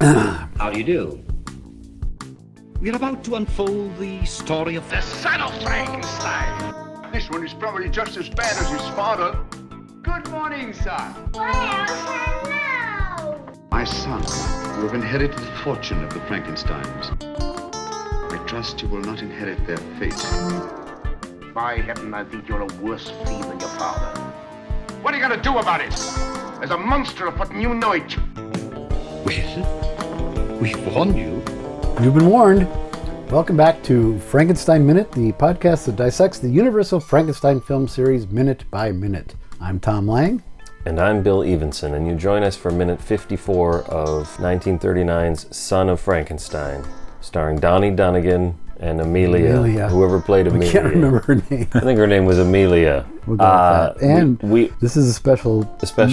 How do you do? We're about to unfold the story of the son of Frankenstein. This one is probably just as bad as his father. Good morning, son. Well, hello. My son, you have inherited the fortune of the Frankensteins. I trust you will not inherit their fate. By heaven, I think you're a worse fiend than your father. What are you going to do about it? There's a monster afoot and you know it. Well, we've warned you. You've been warned. Welcome back to Frankenstein Minute, the podcast that dissects the Universal Frankenstein film series minute by minute. I'm Thom Lang. And I'm Bill Evenson, and you join us for minute 54 of 1939's Son of Frankenstein, starring Donnie Dunagan and Amelia. Whoever played Amelia. I can't remember her name. I think her name was Amelia. We'll go with that. And this is a special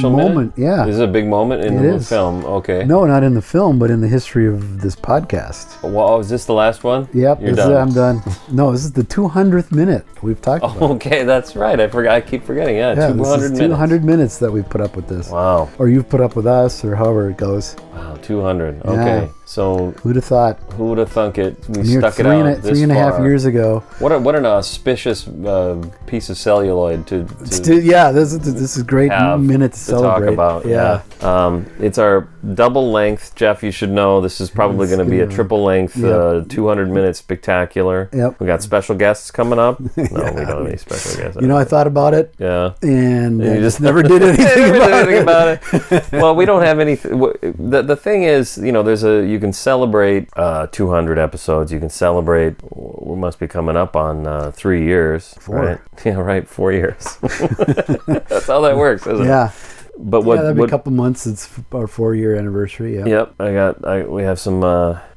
moment. Minute? Yeah. This is a big moment in the film. Okay. No, not in the film, but in the history of this podcast. Well, is this the last one? Yep. You're done. I'm done. No, this is the 200th minute we've talked about. Okay, that's right. I forgot. I keep forgetting. Yeah, 200 minutes. 200 minutes that we've put up with this. Wow. Or you've put up with us, or however it goes. Wow, 200. Yeah. Okay. So who'd have thought? Who would have thunk it? We stuck it out this 3.5 far. years ago. What an auspicious piece of celluloid to this is great minute to celebrate. Talk about. Yeah. It's our double length. Jeff, you should know this is probably going to be a triple length 200 minute spectacular. Yep. We got special guests coming up. No, we don't have any special guests. I thought about it. Yeah. And you just never did anything about it. Well, we don't have anything. The thing is, you can celebrate 200 episodes. You can celebrate. We must be coming up on 3 years. 4. Right? Yeah, right. 4 years. That's how that works, isn't it? Yeah. But that'd be a couple months. It's our 4-year anniversary. Yeah. Yep. We have some.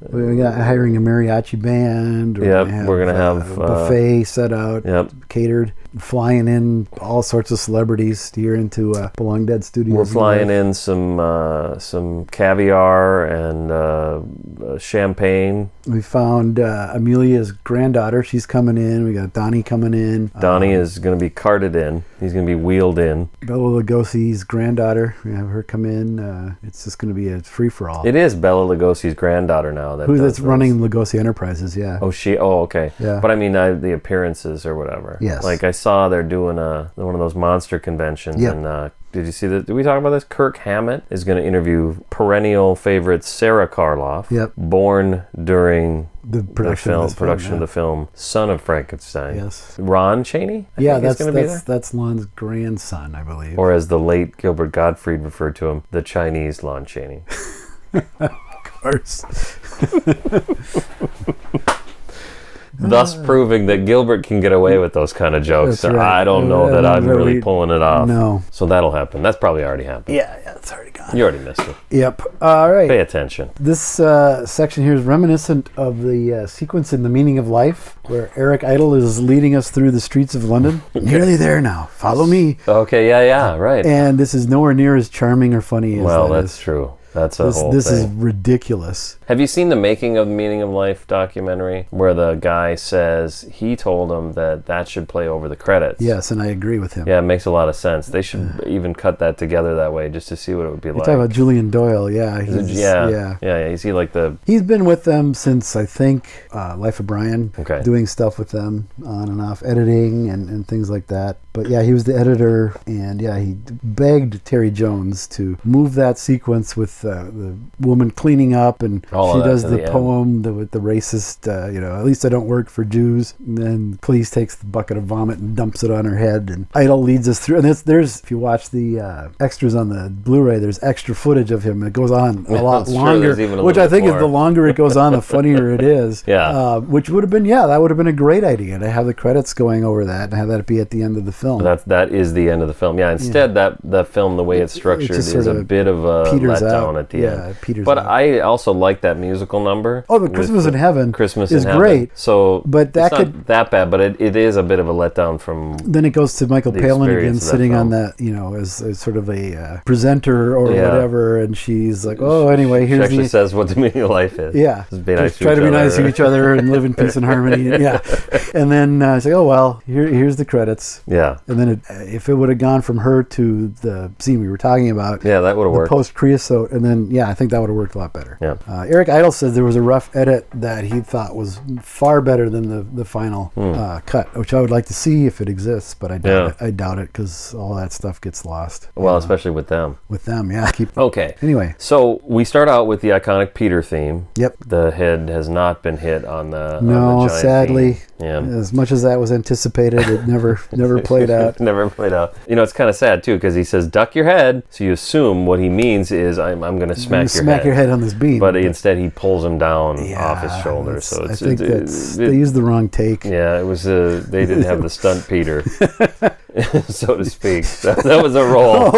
We got hiring a mariachi band. We're gonna have a buffet set out. Yep. Catered. Flying in all sorts of celebrities here into Belong Dead Studios. We're flying in some caviar and champagne. We found Amelia's granddaughter. She's coming in. We got Donnie coming in. Donnie is going to be carted in. He's going to be wheeled in. Bela Lugosi's granddaughter. We have her come in. It's just going to be a free-for-all. It is Bela Lugosi's granddaughter now. That's running Lugosi Enterprises, yeah. Oh, okay. Yeah. But I mean, the appearances or whatever. Yes. Like I saw they're doing one of those monster conventions. Yep. And did you see that? Did we talk about this? Kirk Hammett is going to interview perennial favorite Sarah Karloff. Yep. Born during the production of the film Son of Frankenstein. Yes. Ron Chaney? That's Lon's grandson, I believe. Or as the late Gilbert Gottfried referred to him, the Chinese Lon Chaney. Of course. Thus proving that Gilbert can get away with those kind of jokes. That's right. I don't know that I'm really pulling it off. No. So that'll happen. That's probably already happened. Yeah, it's already gone. You already missed it. Yep. All right. Pay attention. This section here is reminiscent of the sequence in The Meaning of Life, where Eric Idle is leading us through the streets of London. Nearly there now. Follow me. Okay, yeah, right. And this is nowhere near as charming or funny as that's true. That's a whole This thing. is ridiculous. Have you seen the Making of the Meaning of Life documentary where the guy says he told him that should play over the credits? Yes, and I agree with him. Yeah, it makes a lot of sense. They should even cut that together that way just to see what it would be like. You're talking about Julian Doyle, yeah. Yeah. Is he like the... He's been with them since, I think, Life of Brian. Okay. Doing stuff with them on and off, editing and things like that. But yeah, he was the editor, and yeah, he begged Terry Jones to move that sequence with the woman cleaning up, and she does the poem with the racist, at least I don't work for Jews. And then Cleese takes the bucket of vomit and dumps it on her head, and Idle leads us through. And there's if you watch the extras on the Blu-ray, there's extra footage of him. It goes on a lot longer, which I think is the longer it goes on, the funnier it is. Yeah. Which would have been, that would have been a great idea to have the credits going over that and have that be at the end of the film. That is the end of the film. Yeah. Instead, that film, the way it's structured, is a bit of a letdown at the end. Peters but out. I also like that musical number. Oh, the Christmas in Heaven. Christmas is in Heaven. Great. So, but it's not that bad. But it is a bit of a letdown from. Then it goes to Michael Palin again, sitting on that, as sort of a presenter or whatever, and she's like, "Oh, anyway, here's." She actually says what the meaning of life is. Yeah, just try to be nice to each other and live in peace and harmony. Yeah, and then it's like, "Oh well, here's the credits." Yeah, and then if it would have gone from her to the scene we were talking about, that would have worked. Post creosote, and And then, yeah, I think that would have worked a lot better. Yeah. Eric Idle says there was a rough edit that he thought was far better than the final cut, which I would like to see if it exists, but I doubt it because all that stuff gets lost. Well, especially with them. With them, yeah. Okay. Anyway. So we start out with the iconic Peter theme. Yep. The head has not been hit on the No, giant sadly. beam. Yeah. As much as that was anticipated, it never played out. Never played out. You know, it's kind of sad too because he says duck your head, so you assume what he means is I'm going to smack your head on this beam. But instead he pulls him down off his shoulder. So I think they used the wrong take. Yeah, it was they didn't have the stunt Peter, so to speak. That was a roll.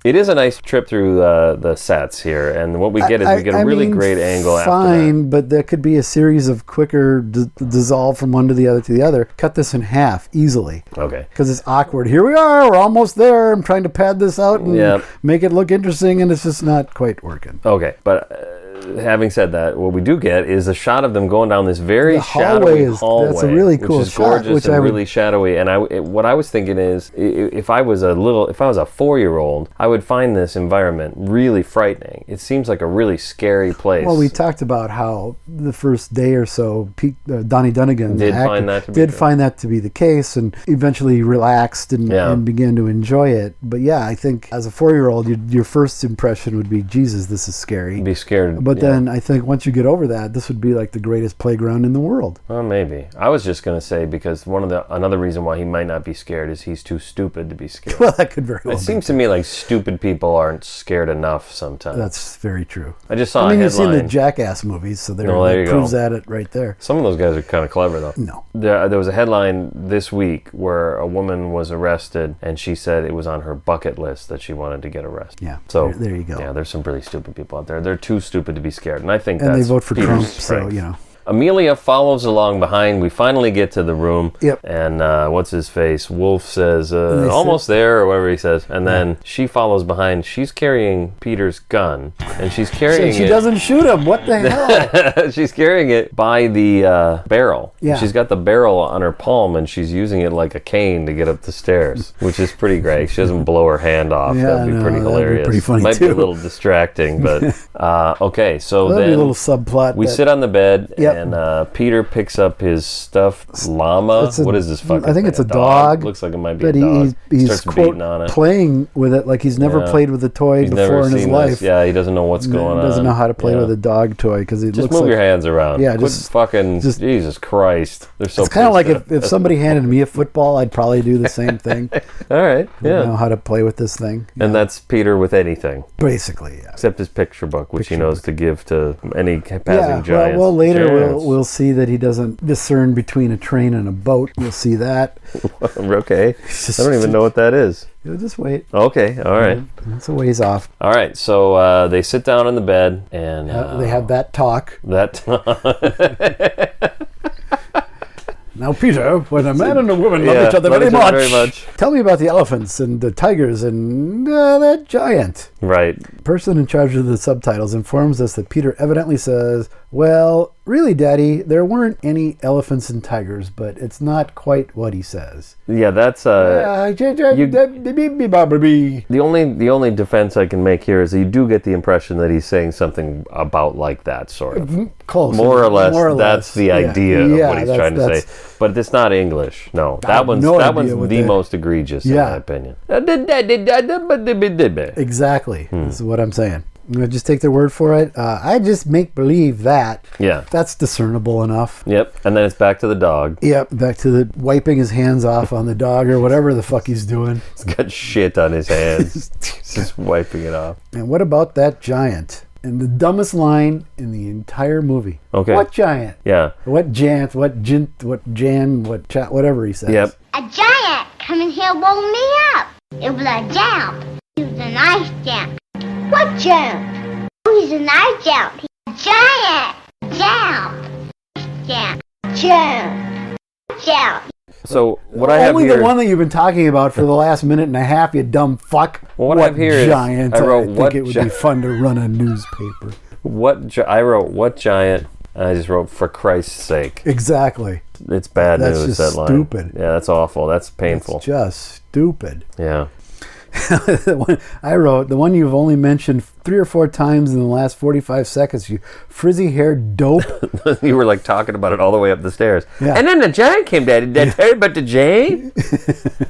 It is a nice trip through the sets here, and what we get is we get a really great angle after that. Fine, but there could be a series of quicker dissolve from one to the other. Cut this in half easily. Okay. Because it's awkward. Here we are. We're almost there. I'm trying to pad this out and make it look interesting, and it's just not quite working. Okay, but... having said that, what we do get is a shot of them going down this very shadowy hallway. That's a really cool which is shot, gorgeous and really shadowy. And what I was thinking is, if I was a 4-year-old, I would find this environment really frightening. It seems like a really scary place. Well, we talked about how the first day or so, Donnie Dunnigan did find that to be the case, and eventually relaxed and began to enjoy it. But yeah, I think as a 4-year-old, your first impression would be, Jesus, this is scary. Be scared. But then I think once you get over that, this would be like the greatest playground in the world. Well, maybe. I was just going to say, because another reason why he might not be scared is he's too stupid to be scared. Well, that could very well be. It seems to me like stupid people aren't scared enough sometimes. That's very true. I just saw a headline. You've seen the Jackass movies, so that proves at it right there. Some of those guys are kind of clever, though. No. There was a headline this week where a woman was arrested, and she said it was on her bucket list that she wanted to get arrested. Yeah. So there you go. Yeah, there's some really stupid people out there. They're too stupid to be scared, and I think and that's they vote for Peter's Trump, strength. so you know. Amelia follows along behind. We finally get to the room. Yep. And what's his face? Wolf says, almost there, or whatever he says. And then she follows behind. She's carrying Peter's gun. And she's carrying she doesn't shoot him. What the hell? She's carrying it by the barrel. Yeah. She's got the barrel on her palm, and she's using it like a cane to get up the stairs, which is pretty great. She doesn't blow her hand off. That'd be pretty hilarious. That'd be pretty funny, Might too. be a little distracting, but okay. So That'd then be a little subplot. we sit on the bed, Yep. and Peter picks up his stuffed llama. What is this fucking I think thing? it's a dog. Looks like it might be but a dog. He's Starts quote, beating on it. playing with it like he's never played with a toy He's before never in his seen life. this. Yeah, he doesn't know what's going on. Doesn't know how to play with a dog toy because he just looks move like, your hands around. Yeah, Quit fucking Jesus Christ. They're so. It's kind of like if somebody handed me a football, I'd probably do the same thing. All right. Yeah. Know how to play with this thing. And that's Peter with anything. Basically, yeah. Except his picture book, which he knows to give to any passing giants. Well, later we'll see that he doesn't discern between a train and a boat. We'll see that. Okay. I don't even know what that is. You'll just wait. Okay. All right. It's a ways off. All right. So they sit down in the bed and they have that talk. Now, Peter, when a man and a woman love each other very much, tell me about the elephants and the tigers and that giant. Right. Person in charge of the subtitles informs us that Peter evidently says, well, really, Daddy, there weren't any elephants and tigers, but it's not quite what he says. Yeah, that's the only defense I can make here is that you do get the impression that he's saying something about like that, sort of. Close. More or less, that's the idea of what he's trying to say. But it's not English. No, that one's the most egregious in my opinion. Exactly. This is what I'm saying. I'm going to just take their word for it. I just make believe that. Yeah. That's discernible enough. Yep. And then it's back to the dog. Yep. Back to the wiping his hands off on the dog or whatever the fuck he's doing. He's got shit on his hands. Just wiping it off. And what about that giant? And the dumbest line in the entire movie. Okay. What giant? Yeah. What jant? What jint? What jan? What chat? Whatever he says. Yep. A giant come in here woke me up. It was a jump. He was a nice jump. What jump? Oh, he's a nice jump. Giant jump. Jump. So what I have only here, the one that you've been talking about for the last minute and a half, you dumb fuck. Well, what I have here giant? is I wrote think it would be fun to run a newspaper. I wrote what giant? And I just wrote for Christ's sake. Exactly. It's bad news. That's just that line. stupid. Yeah, that's awful. That's painful. It's just stupid. Yeah. The one I wrote, the one you've only mentioned 3 or 4 times in the last 45 seconds, you frizzy-haired dope. You were like talking about it all the way up the stairs. Yeah. And then the Jane came down. Did I tell you about the Jane?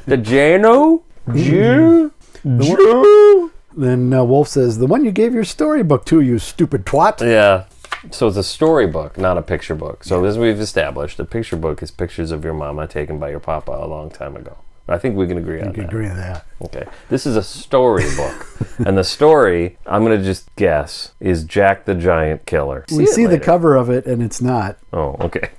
The Jano? June? June? Then Wolf says, the one you gave your storybook to, you stupid twat. Yeah. So it's a storybook, not a picture book. So as we've established, a picture book is pictures of your mama taken by your papa a long time ago. I think we can agree on that. You can agree on that. Okay. This is a storybook. And the story, I'm going to just guess, is Jack the Giant Killer. We see the cover of it, and it's not. Oh, okay.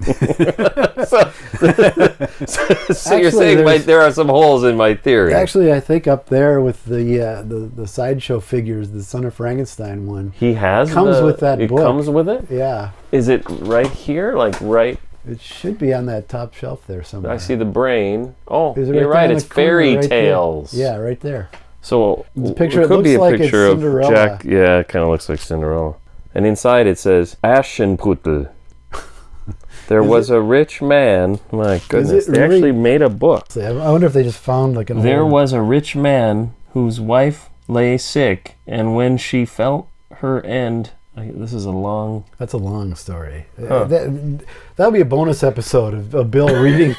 so you're Actually, saying there are some holes in my theory. Actually, I think up there with the sideshow figures, the Son of Frankenstein one. He has comes with that book. It comes with it? Yeah. Is it right here? Like right... It should be on that top shelf there somewhere. I see the brain. Oh, Is it you're right right. down It's the corner fairy right there? tales. Yeah, right there. So The picture, it it could be a looks like picture it's of Cinderella. Jack. Yeah, it kind of looks like Cinderella. And inside it says Aschenputtel. There was a rich man. My goodness, it they really- actually made a book. I wonder if they just found like an There old... was a rich man whose wife lay sick, and when she felt her end, this is a long... That's a long story. That'll be a bonus episode of Bill reading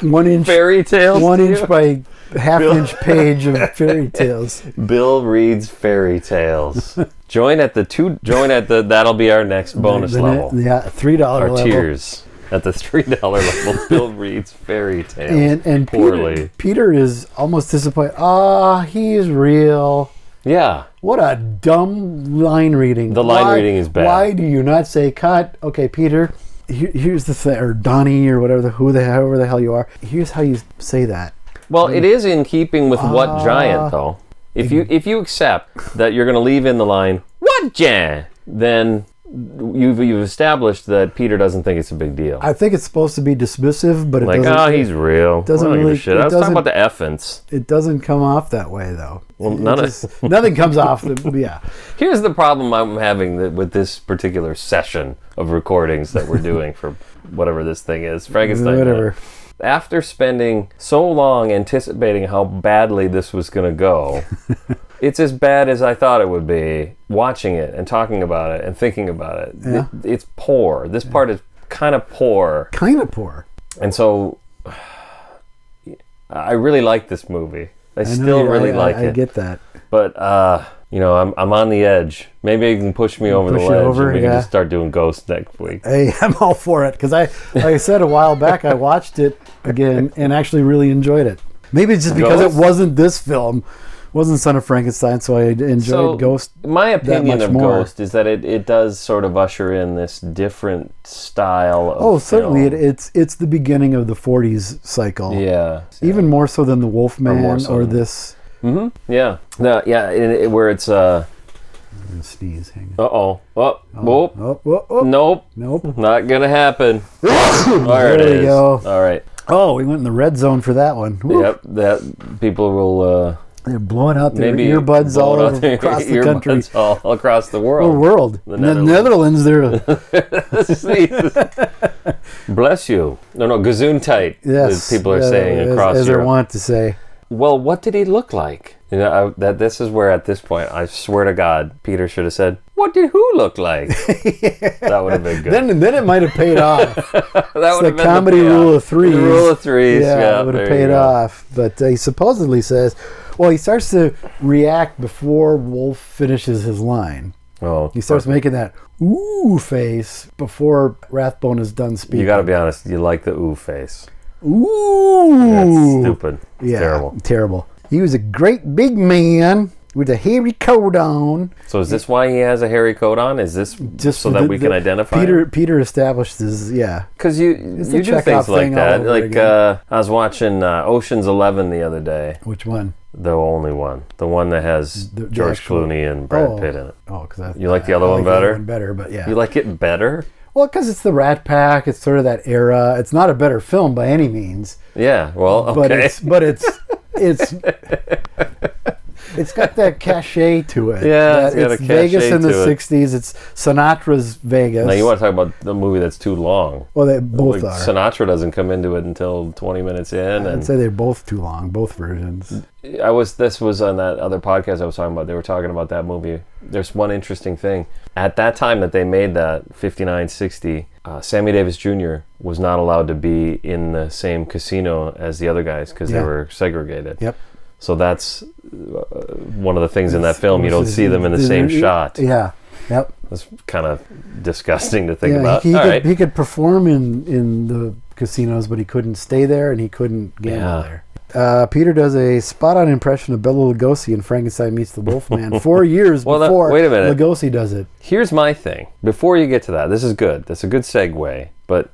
1 inch fairy tales. 1 inch by half-inch page of fairy tales. Bill reads fairy tales. Join at the that'll be our next bonus level. Yeah, $3 Our level. tiers. At the $3 level, Bill reads fairy tales And poorly. Peter is almost disappointed. He's real. Yeah. What a dumb line reading. The line reading is bad. Why do you not say, cut? Okay, Peter, here's the thing, or Donnie, or whatever, however the hell you are. Here's how you say that. Well, it is in keeping with what giant, though. If you accept that you're going to leave in the line, what giant, then you've established that Peter doesn't think it's a big deal. I think it's supposed to be dismissive, but it like, doesn't. he's real. Doesn't I don't give a really- shit. it I was talking doesn't- about the effants. It doesn't come off that way, though. Well, nothing comes off. Yeah. Here's the problem I'm having with this particular session of recordings that we're doing for whatever this thing is, Frankenstein. Whatever. After spending so long anticipating how badly this was going to go, it's as bad as I thought it would be. Watching it and talking about it and thinking about it, Yeah. it's poor. This part is kind of poor. Kind of poor. And so, I really like this movie. I still really like it. I get that. But I'm on the edge. Maybe you can push me over the push you ledge, over, and we can yeah. just start doing ghosts next week. Hey, I'm all for it because like I said a while back, I watched it again and actually really enjoyed it. Maybe it's just because Ghost? it wasn't this film, wasn't Son of Frankenstein, so I enjoyed Ghost. My opinion much of more. Ghost is that it does sort of usher in this different style of Oh, certainly, film. it's the beginning of the '40s cycle. Yeah. Even more so than the Wolfman more so or than- this. Mm-hmm. Yeah. No, yeah. Where it's I'm gonna sneeze. Hang on. Oh. Whoop. Nope. Nope. Not gonna happen. There it There we is. go. All right. Oh, we went in the red zone for that one. Woo. Yep. That people will They're blowing out their maybe earbuds all blow out over their across the country. earbuds all across the world. Whole world. The In the Netherlands, they're Bless you. No, Gesundheit. yes. As people are saying across as they Europe. want to say. Well, what did he look like? This is where, at this point, I swear to God, Peter should have said, "What did who look like?" That would have been good. Then it might have paid off. that It's would the have been comedy payoff. rule of threes. The rule of threes. Yeah, it would have there you paid go. off. But he supposedly says, well, he starts to react before Wolf finishes his line. Oh, He starts making that ooh face before Rathbone is done speaking. You got to be honest. You like the ooh face. Ooh. That's stupid. It's Yeah, terrible. terrible. He was a great big man with a hairy coat on. So is this why he has a hairy coat on? Is this just so that we can identify him? Peter established his, yeah. Because you the do Chekhov things like thing all that. over Like again. I was watching Ocean's 11 the other day. Which one? The only one. The one that has The George actual- Clooney and Brad Pitt in it. Oh, because You like the other one better? Better, but yeah. You like it better? Well, because it's the Rat Pack. It's sort of that era. It's not a better film by any means. Yeah. Well, okay. But it's It's got that cachet to it. Yeah, it's got a Vegas cachet in the to it. 60s. It's Sinatra's Vegas. Now you want to talk about the movie that's too long? Well, they both Like, are. Sinatra doesn't come into it until 20 minutes in, I'd and say they're both too long, both versions. This was on that other podcast I was talking about. They were talking about that movie. There's one interesting thing. At that time that they made that, 59, 60, Sammy Davis Jr. was not allowed to be in the same casino as the other guys because they Yeah. were segregated. Yep. So that's one of the things in that film. You don't see them in the same shot. Yeah. Yep. That's kind of disgusting to think Yeah, about. he All could, right. he could perform in the casinos, but he couldn't stay there and he couldn't gamble there. Peter does a spot-on impression of Bela Lugosi in Frankenstein Meets the Wolfman 4 years Well, before wait a minute. Lugosi does it. Here's my thing. Before you get to that, this is good. That's a good segue. But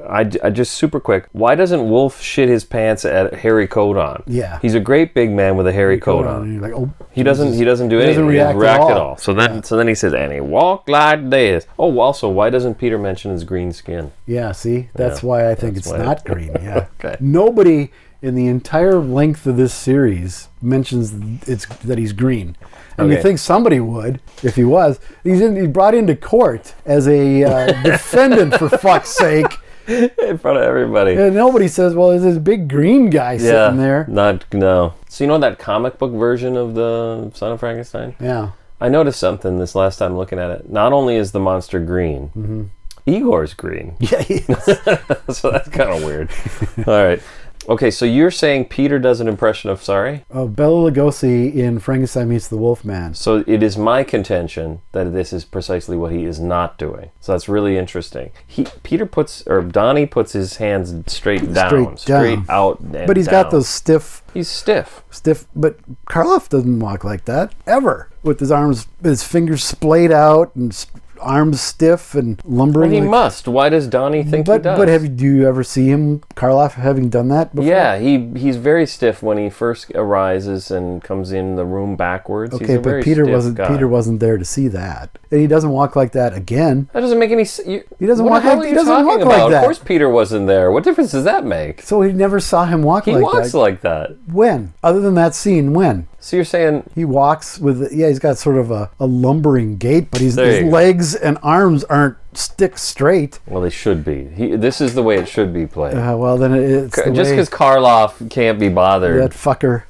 I just super quick. Why doesn't Wolf shit his pants at hairy coat on? Yeah. He's a great big man with a hairy coat on. And you're like, oh, He doesn't do anything. He doesn't react at all. So then he says, and he walked like this. Oh, also, why doesn't Peter mention his green skin? yeah, see? That's Yeah, why I think that's it's why- not green. Yeah. Okay. Nobody in the entire length of this series mentions that he's green. And you Okay. think somebody would if he was. He's brought into court as a defendant, for fuck's sake. In front of everybody. And nobody says, well, there's this big green guy sitting there. No. So you know that comic book version of the Son of Frankenstein? Yeah. I noticed something this last time looking at it. Not only is the monster green, Igor's green. Yeah, he is. So that's kind of weird. All right. Okay, so you're saying Peter does an impression of Bela Lugosi in Frankenstein Meets the Wolfman. So it is my contention that this is precisely what he is not doing. So that's really interesting. Donnie puts his hands straight down, straight out, and But he's down. got those stiff, He's stiff. but Karloff doesn't walk like that, ever. With his fingers splayed out and arms stiff and lumbering. Well, he must. Why does Donnie think he does? But do you ever see him, Karloff, having done that before? Yeah, he's very stiff when he first arises and comes in the room backwards. He's Okay, a but very Peter stiff guy. wasn't there to see that, and he doesn't walk like that again. That doesn't make any sense. He doesn't what walk the hell like- are he you doesn't talking walk about? like that. Of course Peter wasn't there. What difference does that make? So he never saw him walk He like walks that. like that. When? Other than that scene, when? So you're saying He walks with, he's got sort of a lumbering gait, but his There you go. legs and arms aren't stick straight. well, they should be. This is the way it should be played. Well, then it's the Just way because Karloff can't be bothered. that fucker.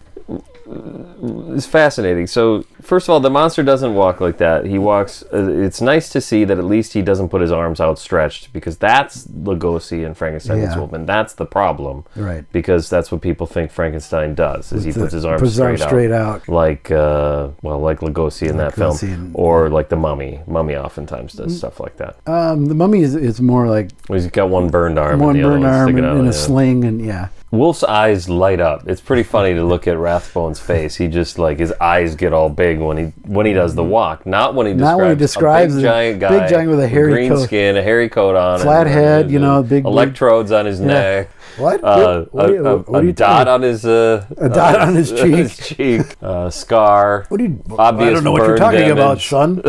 It's fascinating. So, first of all, the monster doesn't walk like that. He walks. It's nice to see that at least he doesn't put his arms outstretched, because that's Lugosi and Frankenstein meets Yeah. Wolfman. That's the problem. Right. Because that's what people think Frankenstein does. Is he puts his arms straight out. Like like Lugosi in that film, Lugosi and- or like the Mummy. Mummy oftentimes does stuff like that. The Mummy is more like He's got one burned arm, one and the burned other one arm sticking out. in yeah. a sling, and yeah. Wolf's eyes light up. It's pretty funny to look at Rathbone's face. He just his eyes get all big when he does the walk. Not when he describes the a big giant guy, big giant with a hairy green coat. skin, a hairy coat on, Flat and, head, big electrodes on his neck. What? A What are you dot talking- on his dot on his cheek. Scar. What do you? Obvious I don't know what you're burn talking about, damage. son.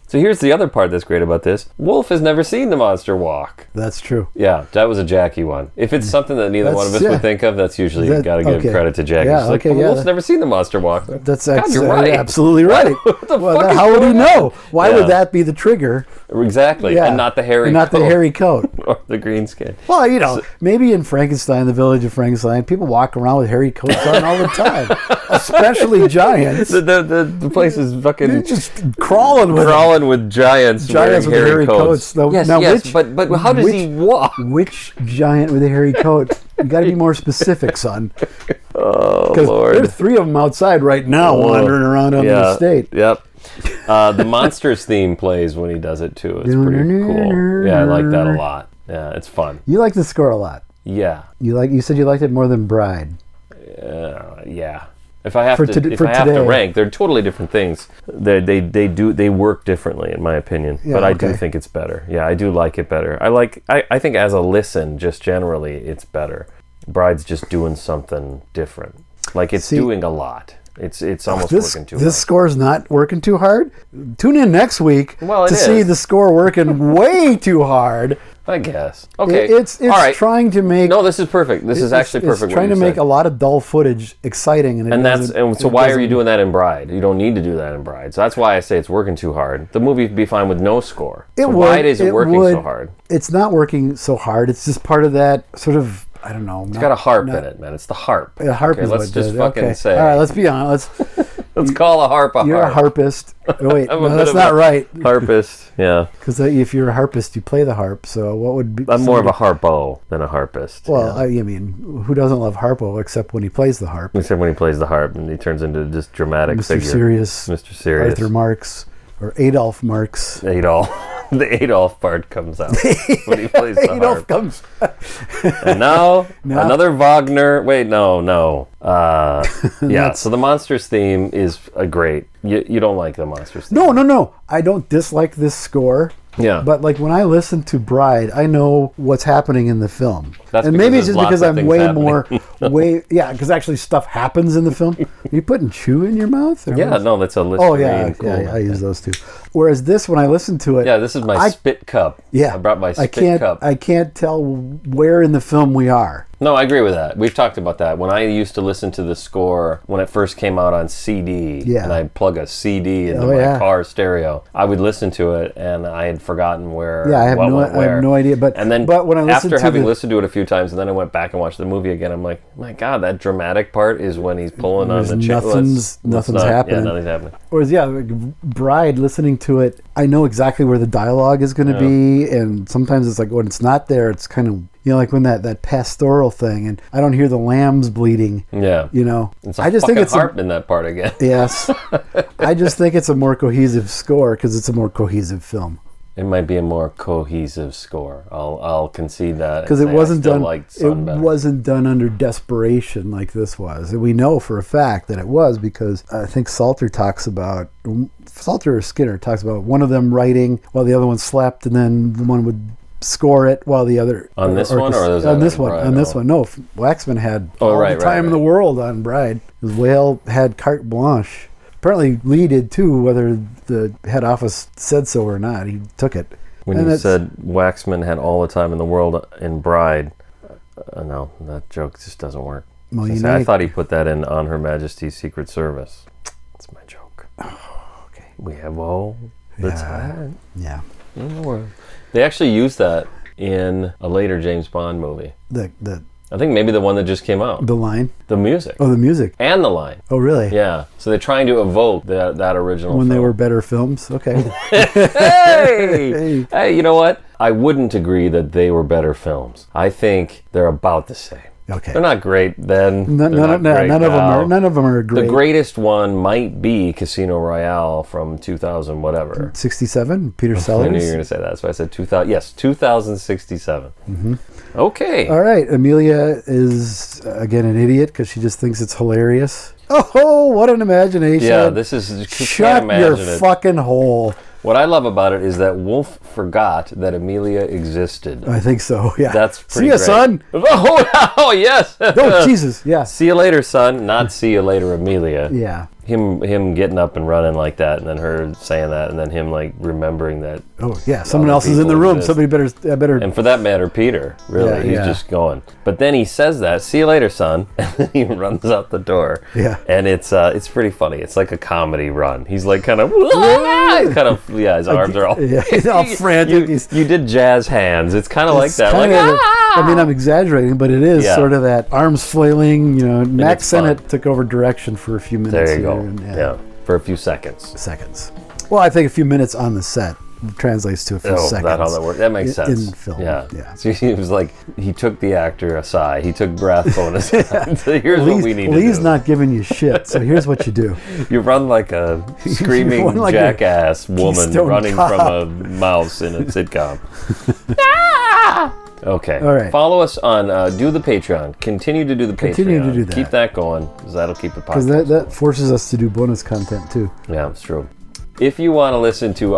So here's the other part that's great about this. Wolf has never seen the monster walk. That's true. Yeah, that was a Jackie one. If it's something that neither one of us would think of, that's usually got to give okay. credit to Jackie. Yeah, She's like, okay, yeah, Wolf's never seen the monster walk. That's you're right. absolutely right. What the Well, fuck is how would he going know? on? Why Yeah. would that be the trigger? Exactly, Yeah. and not the hairy And not coat. the hairy coat. Or the green skin. Well, maybe in Frankenstein, the village of Frankenstein, people walk around with hairy coats on all the time, especially giants. The place is They're fucking just crawling with giants giants wearing with hairy coats. coats. Yes, Now, yes, but how does he walk? Which giant with a hairy coat? You got to be more specific, son. Oh, Because Lord. there's 3 of them outside right now, wandering around on the estate. Yep. The Monsters theme plays when he does it too. It's pretty cool. Yeah, I like that a lot. Yeah, it's fun. You like the score a lot. Yeah. You said you liked it more than Bride. Yeah. If I have to today. rank, they're totally different things. They work differently, in my opinion. Yeah, but I do okay. think it's better. Yeah, I do like it better. I think as a listen, just generally, it's better. Bride's just doing something different. Like it's doing a lot. It's almost working too hard. This score's not working too hard. Tune in next week Well, it to is. see the score working way too hard. I guess. Okay. It's all right. trying to make. No, this is perfect. This is actually perfect. It's trying to make a lot of dull footage exciting, so why are you doing that in Bride? You don't need to do that in Bride. So that's why I say it's working too hard. The movie would be fine with no score. Why is it working so hard? It's not working so hard. It's just part of that sort of. I don't know. It's got a harp in it, man. It's the harp. The harp is let's just fucking say. All right, let's be honest. Let's call a harp a harp. You're a harpist. Oh, wait, I'm no, that's not right. Harpist, yeah. Because if you're a harpist, you play the harp. So what would be? I'm more of a harpo than a harpist. Well, I mean, who doesn't love harpo except when he plays the harp? Except when he plays the harp and he turns into this dramatic Mr. figure. Serious, Mr. Serious. Arthur Marx, or Adolf Marx. Adolf. The Adolf part comes out when he plays the Adolf harp. comes. And now another Wagner. Wait, no. Yeah. So the Monsters theme is a great. You don't like the Monsters theme? No. I don't dislike this score. Yeah. But like when I listen to Bride, I know what's happening in the film. That's and maybe it's there's just because lots of I'm things way more because actually stuff happens in the film. Are you putting chew in your mouth? Or Yeah, what? no, that's a Listerine. Oh yeah, I use those too. Whereas this, when I listen to it, Yeah, this is my spit cup. Yeah, I brought my spit cup. I can't tell where in the film we are. No, I agree with that. We've talked about that. When I used to listen to the score when it first came out on CD, and I'd plug a CD into my car stereo, I would listen to it, and I had forgotten where. Yeah, I have no idea. But when I listened having listened to it a few times, and then I went back and watched the movie again, I'm like, my God, that dramatic part is when he's pulling on the chain. Nothing's happening. Yeah, nothing's happening. Whereas, like Bride, listening to it, I know exactly where the dialogue is going to be, and sometimes it's like when it's not there, it's kind of. Like when that pastoral thing, and I don't hear the lambs bleeding. Yeah. It's I just think it's harp in that part again. Yes. I just think it's a more cohesive score because it's a more cohesive film. It might be a more cohesive score. I'll concede that. Because it wasn't done under desperation like this was. And we know for a fact that it was because I think Salter or Skinner talks about one of them writing while the other one slept, and then the one would score it while the other on this one on this one. No, Waxman had all the time in the world on Bride. His Whale had carte blanche. Apparently Lee did too, whether the head office said so or not. He took it. When you said Waxman had all the time in the world in Bride, no, that joke just doesn't work. Well, I thought he put that in On Her Majesty's Secret Service. That's my joke. Oh, okay. We have all the time. Yeah. In the world. They actually used that in a later James Bond movie. I think maybe the one that just came out. The line? The music. Oh, the music. And the line. Oh, really? Yeah. So they're trying to evoke that original when film. They were better films? Okay. Hey, you know what? I wouldn't agree that they were better films. I think they're about the same. Okay. They're not great then. None of them are great. The greatest one might be Casino Royale from 2000 whatever. 67? Peter Sellers? I knew you were going to say that. So I said 2000. Yes, 2067. Mm-hmm. Okay. All right. Amelia is, again, an idiot because she just thinks it's hilarious. Oh, what an imagination. Yeah, this is... Shut your fucking hole. What I love about it is that Wolf forgot that Amelia existed. I think so, yeah. That's pretty See ya, great. Son. Oh, yes. Oh, Jesus, yeah. See you later, son. Not see you later, Amelia. Yeah. Him getting up and running like that, and then her saying that, and then him like remembering that. Oh yeah, someone else is in the room. Somebody better. And for that matter, Peter. Really, he's just going. But then he says that, "See you later, son," and then he runs out the door. Yeah. And it's pretty funny. It's like a comedy run. He's like kind of, his arms are all. Yeah, he's all frantic. You did jazz hands. It's kind of like that. I mean, I'm exaggerating, but it is sort of that arms flailing. Max Sennett took over direction for a few minutes. There you go. Yeah, for a few seconds. Well, I think a few minutes on the set translates to a few seconds. That's how that works. That makes sense. In film. Yeah. So he was like, he took the actor aside. He took Brath bonus aside. So here's what we need to do. Lee's not giving you shit, so here's what you do. You run like a screaming jackass woman running from a mouse in a sitcom. Okay. All right. Follow us on do the Patreon. Continue to do the Patreon. Continue to do that. Keep that going, because that'll keep it popular. Because that forces us to do bonus content too. Yeah, it's true. If you want to listen to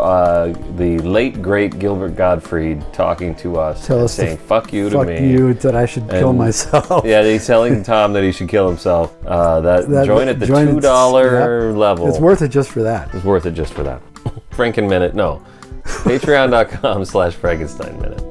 the late great Gilbert Gottfried talking to us, saying "fuck you" to me, fuck you, that I should kill myself. Yeah, he's telling Thom that he should kill himself. Join at the $2 level. It's worth it just for that. It's worth it just for that. Franken Minute, no. Patreon.com/Frankenstein Minute.